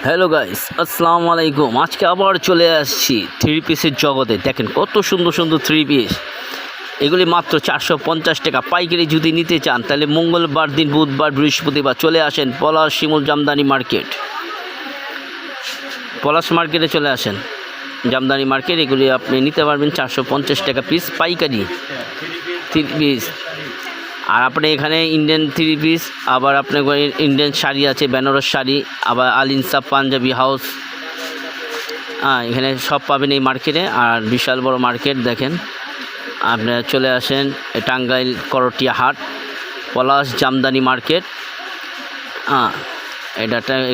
Hello guys, আসসালামু আলাইকুম। আজকে আবার চলে আসছি থ্রি পিসের জগতে। দেখেন কত সুন্দর সুন্দর থ্রি পিস, এগুলি মাত্র 450 টাকা পাইকারি। যদি নিতে চান তাহলে মঙ্গলবার দিন, বুধবার, বৃহস্পতিবার চলে আসেন পলাশ শিমুল জামদানি মার্কেট। পলাশ মার্কেটে চলে আসেন, জামদানি মার্কেট। এগুলি আপনি নিতে পারবেন 450 টাকা পিস পাইকারি থ্রি পিস। আর আপনি এখানে ইন্ডিয়ান থ্রি পিস, আবার আপনার ইন্ডিয়ান শাড়ি আছে, বেনারস শাড়ি, আবার আল ইনসাফ পাঞ্জাবি হাউস, এখানে সব পাবেন এই মার্কেটে। আর বিশাল বড় মার্কেট দেখেন। আপনারা চলে আসেন টাঙ্গাইল করটিয়া হাট, পলাশ জামদানি মার্কেট।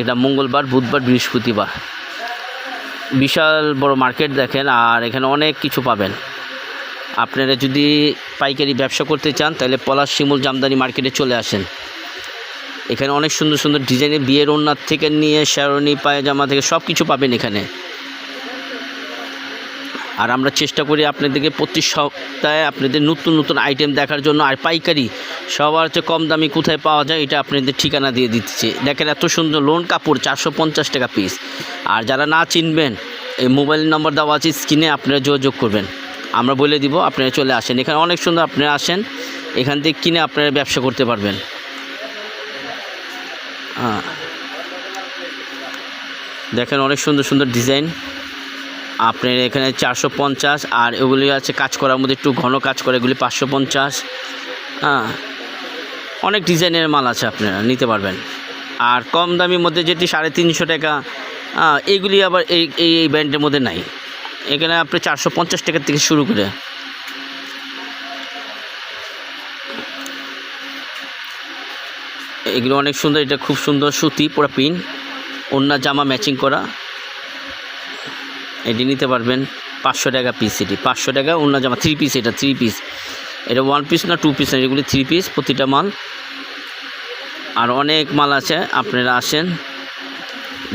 এটা মঙ্গলবার, বুধবার, বৃহস্পতিবার। বিশাল বড় মার্কেট দেখেন। আর এখানে অনেক কিছু পাবেন। আপনারা যদি পাইকারি ব্যবসা করতে চান তাহলে পলাশ শিমুল জামদানি মার্কেটে চলে আসেন। এখানে অনেক সুন্দর সুন্দর ডিজাইনের বিয়ের ওড়নার থেকে নিয়ে শেরওয়ানি, পায়জামা থেকে সব কিছু পাবেন এখানে। আর আমরা চেষ্টা করি আপনাদেরকে প্রতি সপ্তাহে আপনাদের নতুন নতুন আইটেম দেখার জন্য। আর পাইকারি সবার চেয়ে কম দামি কোথায় পাওয়া যায় এটা আপনাদের ঠিকানা দিয়ে দিচ্ছি। দেখেন এত সুন্দর লোন কাপড়, 450 টাকা পিস। আর যারা না চিনবেন, এই মোবাইল নাম্বার দেওয়া আছে স্ক্রিনে, আপনারা যোগাযোগ করবেন, আমরা বলে দিব। আপনারা চলে আসেন, এখানে অনেক সুন্দর। আপনারা আসেন, এখান থেকে কিনে আপনারা ব্যবসা করতে পারবেন। দেখেন অনেক সুন্দর সুন্দর ডিজাইন আপনার এখানে 450। আর এগুলি আছে কাজ করার মধ্যে, একটু ঘন কাজ করে, এগুলি 550। অনেক ডিজাইনের মাল আছে, আপনারা নিতে পারবেন। আর কম দামির মধ্যে যেটি 350 টাকা, এইগুলি আবার এই ব্র্যান্ডের মধ্যে নাই। এখানে আপনি 450 টাকা থেকে শুরু করে। এগুলো অনেক সুন্দর। এটা খুব সুন্দর সুতি, পুরো পিন, ওড়না জামা ম্যাচিং করা। এটি নিতে পারবেন 500 টাকা পিস। এটি 500 টাকা ওড়না জামা, থ্রি পিস। এটা থ্রি পিস, এটা 1 পিস না 2 পিস না, এগুলি 3 পিস প্রতিটা মাল। আর অনেক মাল আছে, আপনারা আসেন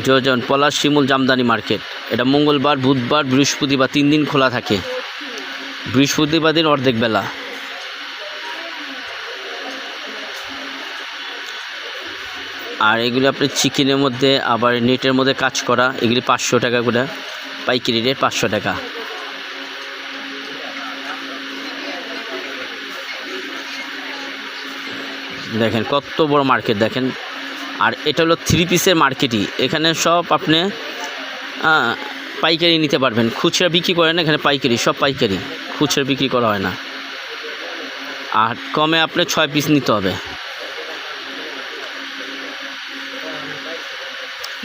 যোজন পলাশ শিমুল জামদানি মার্কেট। এটা মঙ্গলবার, বুধবার, বৃহস্পতিবার 3 দিন খোলা থাকে। বৃহস্পতিবার দিন অর্ধেক বেলা। আর এগুলি আপনি চিকেনের মধ্যে, আবার নেটের মধ্যে কাজ করা, এগুলি 500 টাকা করে পাইকারি রেট, 500 টাকা। দেখেন কত বড় মার্কেট দেখেন। আর এটা হলো থ্রি পিসের মার্কেটই। এখানে সব আপনি পাইকারি নিতে পারবেন। খুচরা বিক্রি করে না এখানে, পাইকারি, সব পাইকারি, খুচরা বিক্রি করা হয় না। আর কমে আপনি 6 পিস নিতে হবে।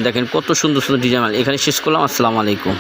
দেখেন কত সুন্দর সুন্দর ডিজাইন। এখানে শেষ করলাম। আসসালামু আলাইকুম।